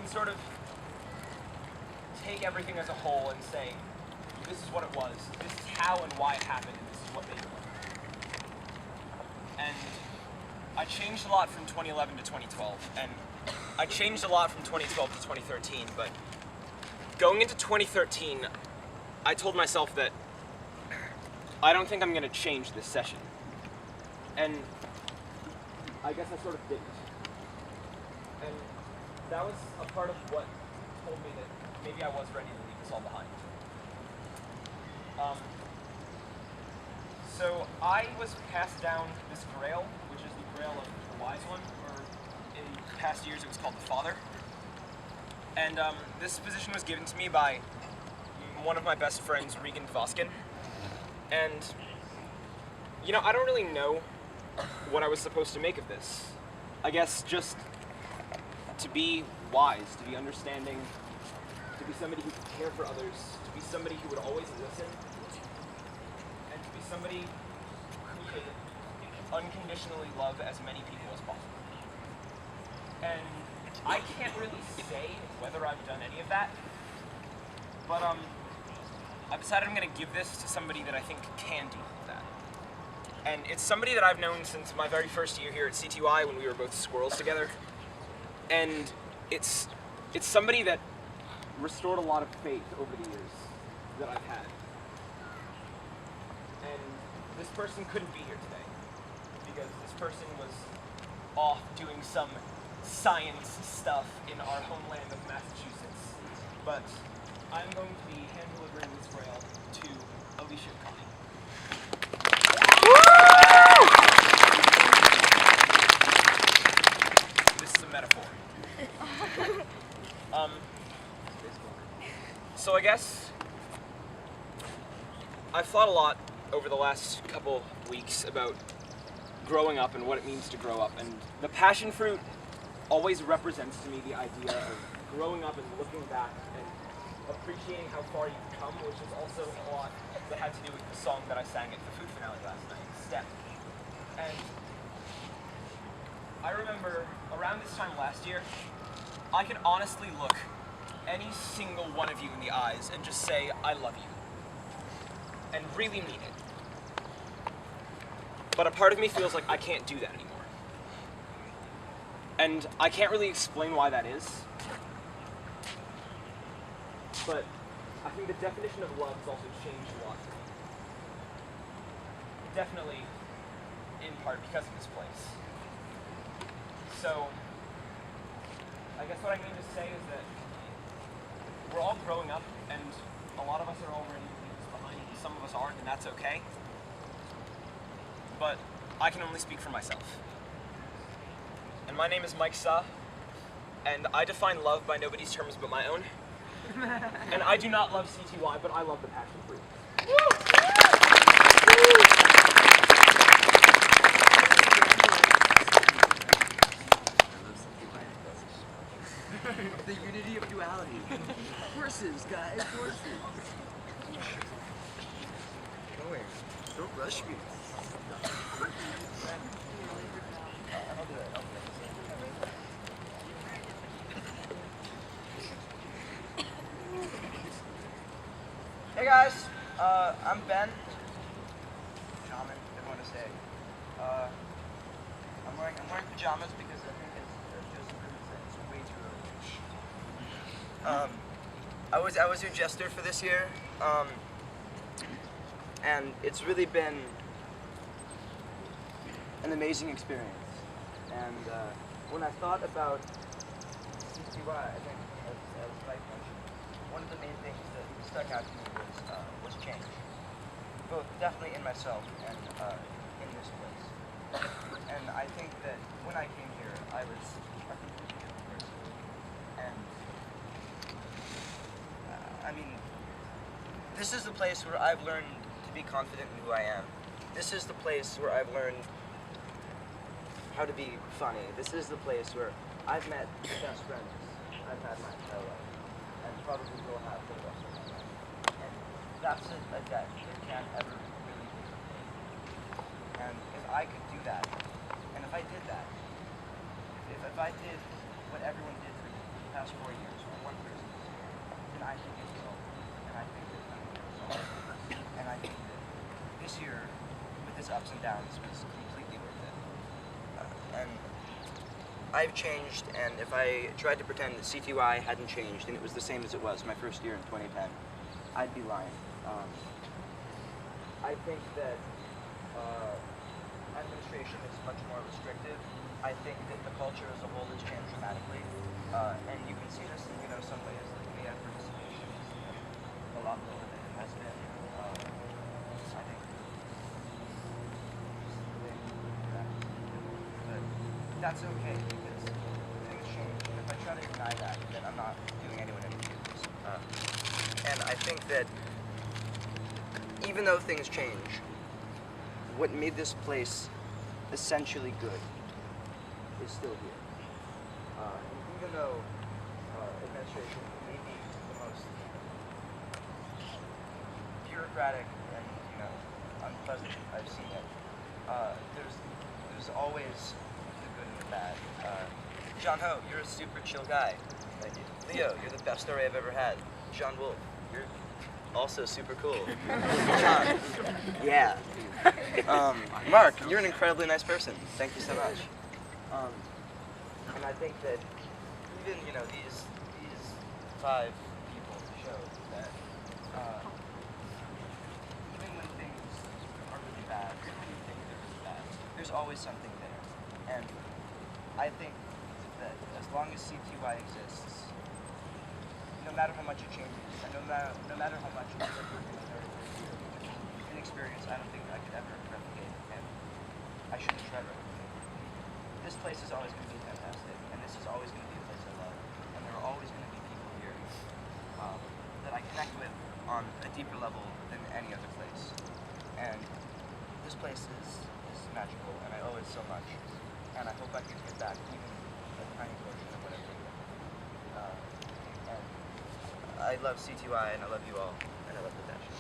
sort of take everything as a whole and say, this is what it was, this is how and why it happened, and this is what made it work. And I changed a lot from 2011 to 2012, and I changed a lot from 2012 to 2013, but going into 2013, I told myself that I don't think I'm going to change this session. And I guess I sort of didn't. And that was a part of what told me that maybe I was ready to leave this all behind. So I was passed down this grail, which is the grail of the wise one, or in past years it was called the father. And this position was given to me by one of my best friends, Regan Voskin. And, you know, I don't really know what I was supposed to make of this. I guess just to be wise, to be understanding, to be somebody who could care for others, to be somebody who would always listen, and to be somebody who could unconditionally love as many people as possible. And I can't really say whether I've done any of that, but I decided I'm going to give this to somebody that I think can do that. And it's somebody that I've known since my very first year here at CTY when we were both squirrels together. And it's somebody that restored a lot of faith over the years that I've had. And this person couldn't be here today because this person was off doing some science stuff in our homeland of Massachusetts. But I'm going to be hand-delivering this grail to Alicia Connie. This is a metaphor. So I guess I've thought a lot over the last couple weeks about growing up and what it means to grow up, and the Passionfruit always represents to me the idea of growing up and looking back and appreciating how far you've come, which is also a lot that had to do with the song that I sang at the food finale last night, Step. And I remember around this time last year, I could honestly look any single one of you in the eyes and just say, I love you. And really mean it. But a part of me feels like I can't do that anymore. And I can't really explain why that is. But I think the definition of love has also changed a lot for me. Definitely, in part, because of this place. So, I guess what I mean to say is that we're all growing up, and a lot of us are already leaving this behind. Some of us aren't, and that's okay. But I can only speak for myself. And my name is Mike Sa, and I define love by nobody's terms but my own. And I do not love CTY, but I love the Passionfruit. The unity of duality. Horses, guys, horses. Going. Don't rush me. Hey guys, I'm Ben. Shaman, I want to say. I'm wearing pajamas because I think it's way too early. I was your jester for this year, and it's really been an amazing experience. And when I thought about CTY, I think as Mike mentioned, one of the main things that stuck out to me was change, both definitely in myself and in this place. And I think that when I came here, I was a completely different person. And I mean, this is the place where I've learned to be confident in who I am. This is the place where I've learned how to be funny. This is the place where I've met the best friends I've had my entire life, and probably will have for the rest of my life. And that's a debt that can't ever really be repaid. And if I could do that, and if I did that, if I did what everyone did for me, the past 4 years, when one person is here, then I think it's all. And I think that and I think that this year, with its ups and downs, was completely worth it. And I've changed, and if I tried to pretend that CTY hadn't changed and it was the same as it was my first year in 2010, I'd be lying. I think that administration is much more restrictive. I think that the culture as a whole has changed dramatically, and you can see this in some ways. Like we have participation is a lot lower than it has been. I think. But that's okay because things change. And if I try to deny that, then I'm not doing anyone any favors. And I think that even though things change, what made this place essentially good is still here. And even though administration may be the most bureaucratic and unpleasant I've seen it, there's always the good and the bad. John Ho, you're a super chill guy. Thank you. Leo, you're the best story I've ever had. John Wolf, you're also super cool. John, yeah. Mark, you're an incredibly nice person. Thank you so much. And I think that even these 5 people show that even when things are really bad, even when you think they're really bad, there's always something there. And I think that as long as CTY exists, no matter how much it changes, and no matter how much it's an experience I don't think I could ever replicate, and I shouldn't try to replicate. This place is always going to be fantastic, and this is always going to be a place I love, and there are always going to be people here that I connect with on a deeper level than any other place. And this place is magical, and I owe it so much, and I hope I can give back even a tiny portion of whatever. And I love CTY, and I love you all, and I love the Passion.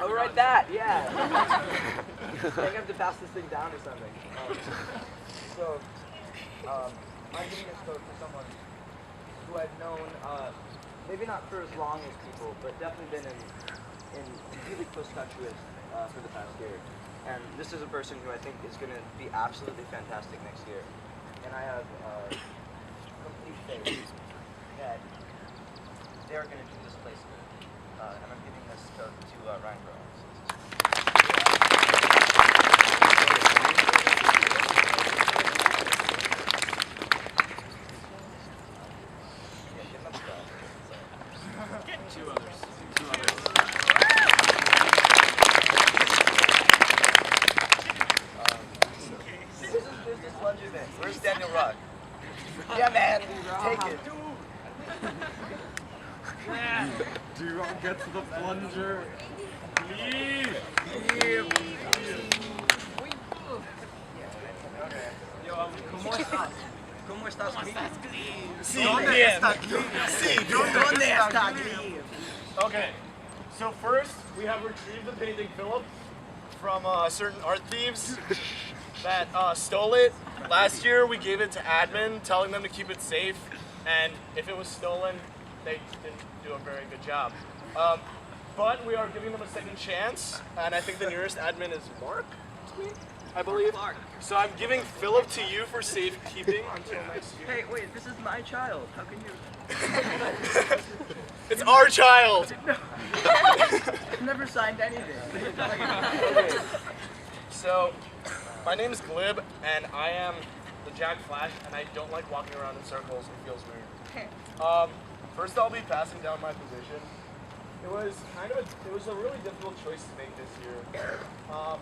Oh, right, that, yeah. I think I have to pass this thing down or something. I'm giving this code to someone who I've known, maybe not for as long as people, but definitely been in really close touch with for the past year. And this is a person who I think is going to be absolutely fantastic next year. And I have complete faith that they're going to do this place good. And I'm giving this code to Ryan Burrows. Two others. There's this lunge event. Where's Daniel Rock? Yeah, man. Take it. Do you all get to the plunger? ¿Cómo estás? Sí, bien. ¿Dónde está Clive? Okay, so first we have retrieved the painting, Philip, from certain art thieves that stole it. Last year we gave it to admin, telling them to keep it safe, and if it was stolen, they didn't do a very good job. But we are giving them a second chance, and I think the nearest admin is Mark, I believe. So I'm giving Philip to you for safekeeping until next year. Hey, wait, this is my child. How can you? It's our child! I've never signed anything. Okay. So, my name is Glib, and I am the Jack Flash, and I don't like walking around in circles. It feels weird. First, I'll be passing down my position. It was a really difficult choice to make this year. Oh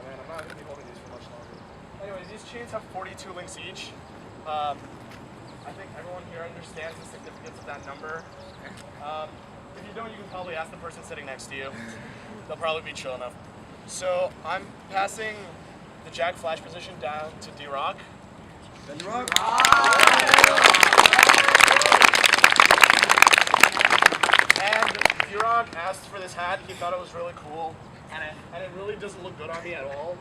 man, I'm not going to be holding these for much longer. Anyways, these chains have 42 links each. I think everyone here understands the significance of that number. If you don't, you can probably ask the person sitting next to you. They'll probably be chill enough. So I'm passing the Jack Flash position down to D-Rock. D-Rock. And Durok asked for this hat. He thought it was really cool, and it really doesn't look good on me at all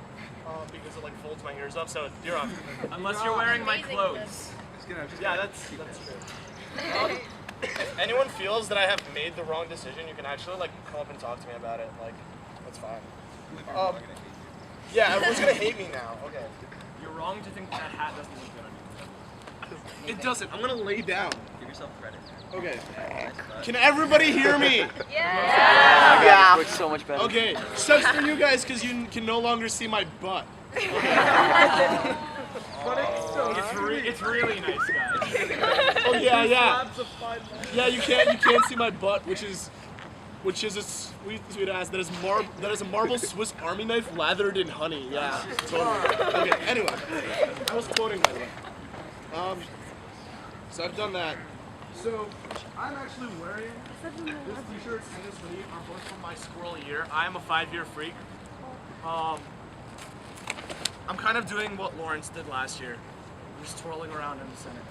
because it like folds my ears up. So Durok, Unless you're wearing my clothes. yeah, that's true. If anyone feels that I have made the wrong decision, you can actually like come up and talk to me about it. Like, that's fine. Yeah, everyone's gonna hate me now. Okay. You're wrong to think that hat doesn't look good on you. It doesn't. I'm gonna lay down. Give yourself credit. Okay. Can everybody hear me? Yeah. Looks so much better. Okay. Sucks for you guys because you can no longer see my butt. It's really nice, guys. Oh yeah, yeah. Yeah, you can't see my butt, which is a sweet ass that is a marble Swiss Army knife lathered in honey. Yeah, totally. Okay. Anyway, I was quoting by the way. So I've done that. So I'm actually wearing this T-shirt and this hoodie are both from my squirrel year. I am a 5-year freak. I'm kind of doing what Lawrence did last year. I'm just twirling around in the center.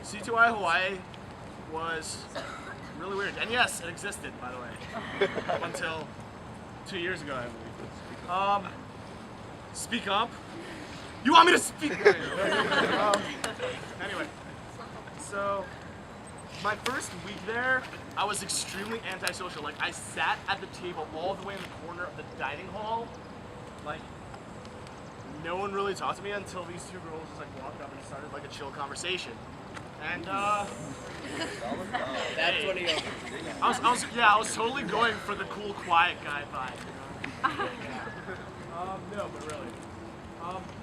CTY Hawaii was really weird. And yes, it existed, by the way. Until 2 years ago, I believe. Speak up. You want me to speak? Anyway, so my first week there, I was extremely antisocial. Like, I sat at the table all the way in the corner of the dining hall. Like, no one really talked to me until these two girls just like walked up and started like a chill conversation. And That's what he I was totally going for the cool, quiet guy vibe. You know? No, but really.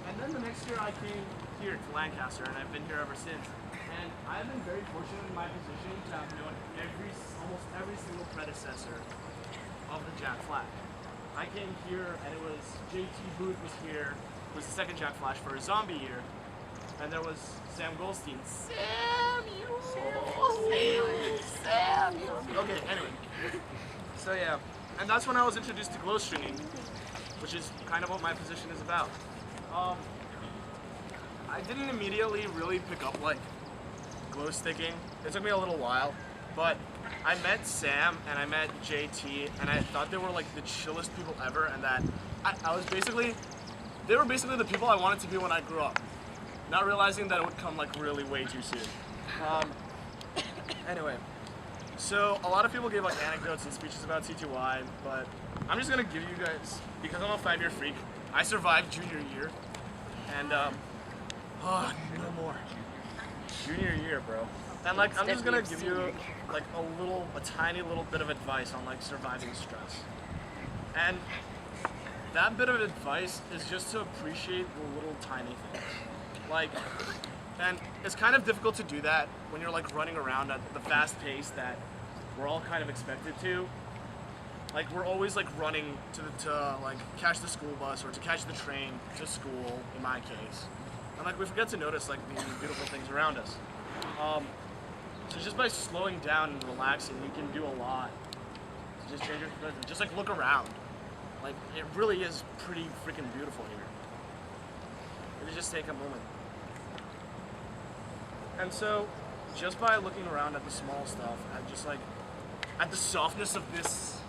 And then the next year I came here to Lancaster, and I've been here ever since. And I've been very fortunate in my position to have known almost every single predecessor of the Jack Flash. I came here, and it was JT Booth was here, was the second Jack Flash for a zombie year, and there was Sam Goldstein. Samuel. Okay, anyway. So yeah, and that's when I was introduced to glow stringing, which is kind of what my position is about. I didn't immediately really pick up like glow sticking. It took me a little while, but I met Sam and I met JT, and I thought they were like the chillest people ever, and that they were basically the people I wanted to be when I grew up. Not realizing that it would come like really way too soon. Anyway, so a lot of people gave like anecdotes and speeches about CTY, but I'm just gonna give you guys, because I'm a 5-year freak, I survived junior year, and no more. Junior year, bro. And like, I'm just gonna give you like a tiny little bit of advice on like surviving stress. And that bit of advice is just to appreciate the little tiny things. Like, and it's kind of difficult to do that when you're like running around at the fast pace that we're all kind of expected to. Like, we're always like running to like catch the school bus or to catch the train to school, in my case. And like, we forget to notice like the beautiful things around us. So just by slowing down and relaxing, you can do a lot to just change your perspective. Just like look around. Like, it really is pretty freaking beautiful here. Maybe just take a moment. And so, just by looking around at the small stuff, and just like at the softness of this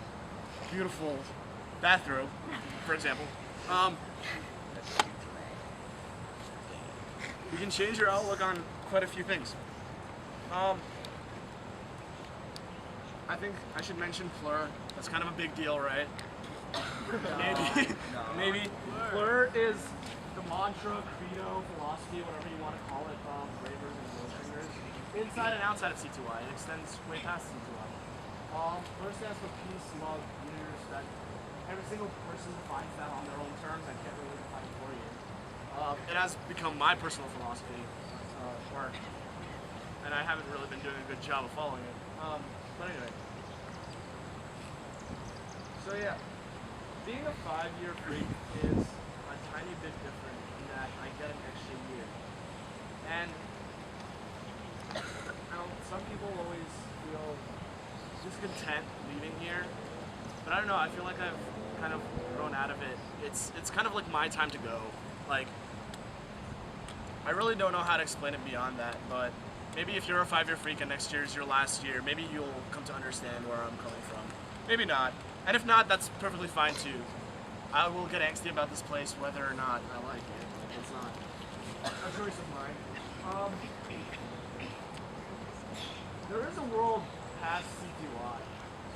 beautiful bathrobe, for example, you can change your outlook on quite a few things. I think I should mention Fleur. That's kind of a big deal, right? Maybe. Fleur is the mantra, credo, philosophy, whatever you want to call it, of ravers and glowstringers, inside and outside of CTY. It extends way past CTY. Fleur stands for peace, love, unity, respect. Every single person defines that on their own terms. I can't really define it for you. It has become my personal philosophy, and I haven't really been doing a good job of following it. But anyway. So yeah, being a 5-year freak is a tiny bit different in that I get an extra year. And some people always feel discontent leaving here, but I don't know, I feel like I've kind of grown out of it. It's kind of like my time to go. Like, I really don't know how to explain it beyond that, but maybe if you're a 5-year freak and next year is your last year, maybe you'll come to understand where I'm coming from. Maybe not. And if not, that's perfectly fine too. I will get angsty about this place whether or not I like it. It's not a choice of mine. There is a world past CTY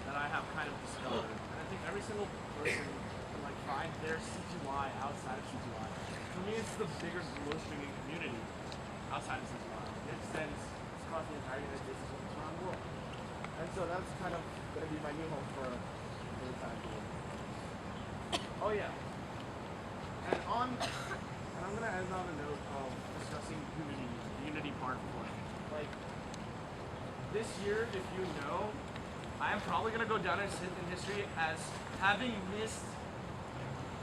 that I have kind of discovered. And I think every single person can like find their CTY outside of CTY. For me, it's the bigger glow-stringing community outside of CTY. It extends across the entire United States and around the world. And so that's kind of going to be my new home for the time being. Oh yeah. And I'm going to end on a note of discussing unity, the unity part of it. Like, this year, if you know, I am probably going to go down in history as having missed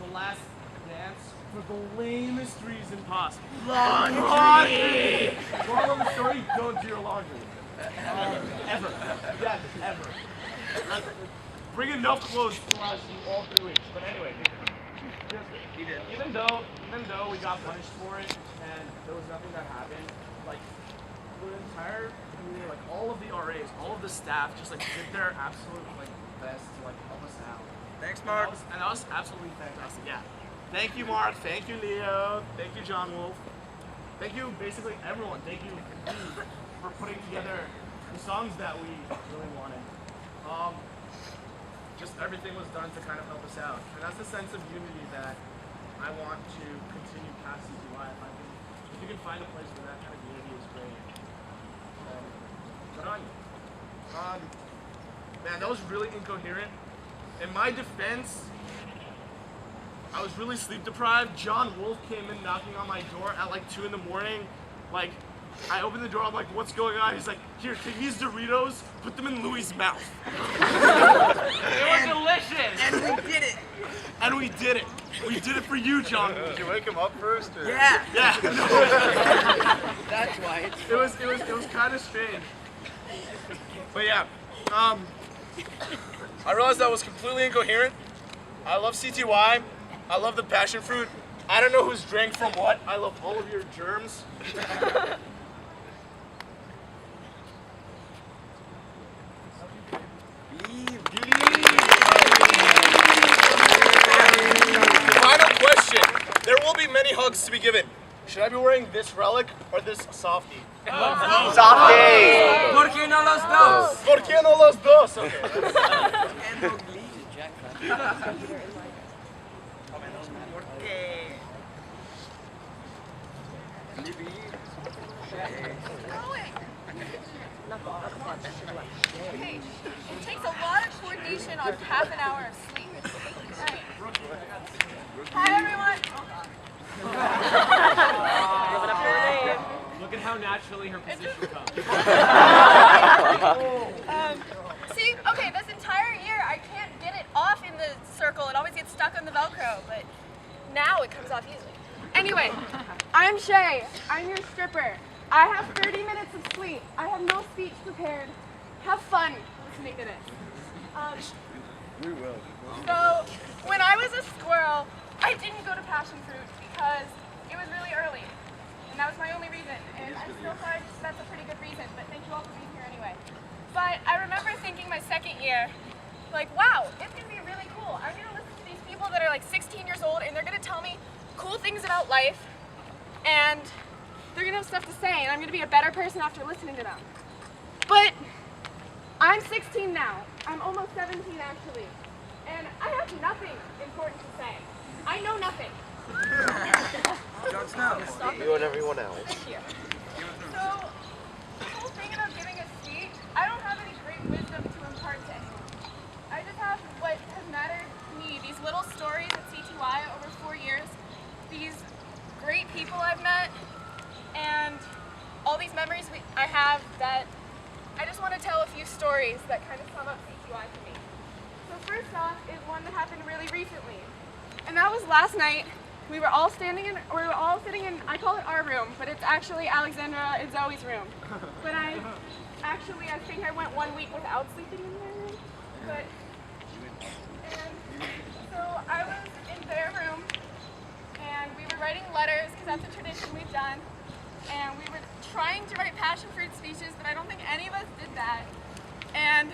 the last dance for the lamest reason possible. Laundry! Moral of the story, don't do your laundry. Ever. Yes, ever. Bring enough clothes to last you all 3 weeks. But anyway, even though we got punished for it and there was nothing that happened, like the entire community, like all of the RAs, all of the staff just like did their absolute like best to like help us out. Thanks, Mark. And that was absolutely fantastic. Yeah. Thank you, Mark. Thank you, Leo. Thank you, John Wolf. Thank you, basically everyone. Thank you for putting together the songs that we really wanted. Just everything was done to kind of help us out. And that's the sense of unity that I want to continue past CTY. If you can find a place where that kind of unity is great, good on you. Man, that was really incoherent. In my defense, I was really sleep deprived. John Wolf came in knocking on my door at like 2 in the morning. Like, I opened the door, I'm like, what's going on? He's like, here, take these Doritos, put them in Louis' mouth. They were delicious! And we did it. And we did it. We did it for you, John. Did you wake him up first? Or? Yeah. Yeah. That's why. It was kind of strange. But yeah, I realized that was completely incoherent. I love CTY. I love the Passionfruit. I don't know who's drank from what. I love all of your germs. Final question. There will be many hugs to be given. Should I be wearing this relic or this softie? Softie! ¿Por qué no los dos? ¿Por qué no los dos? Okay. Okay, it takes a lot of coordination on half an hour of sleep. Alright. Hi everyone! Look at how naturally her position comes. See, okay, this entire year I can't get it off in the circle. It always gets stuck on the Velcro, but now it comes off easily. Anyway, I'm Shay. I'm your stripper. I have 30 minutes of sleep. I have no speech prepared. Have fun listening to this. We will. So, when I was a squirrel, I didn't go to Passionfruit because it was really early. And that was my only reason. And I still thought that's a pretty good reason, but thank you all for being here anyway. But I remember thinking my second year, like, wow, it's going to be really cool. I'm going to listen to these people that are like 16 years old, and they're going to tell me cool things about life, and they're going to have stuff to say, and I'm going to be a better person after listening to them. But I'm 16 now. I'm almost 17 actually. And I have nothing important to say. I know nothing. Jon Snow. You and everyone else. Thank you. So, the whole thing about giving a speech, I don't have any great wisdom to impart to anyone. I just have what has mattered to me, these little stories at CTY over 4 years, these great people I've met, and all these memories I have that I just want to tell a few stories that kind of sum up CTY for me. So first off is one that happened really recently. And that was last night. We were all sitting in, I call it our room, but it's actually Alexandra and Zoe's room. But I think I went 1 week without sleeping in their room. And so I was in their room, and we were writing letters, because that's a tradition we've done. and we were trying to write passion fruit speeches, but I don't think any of us did that. And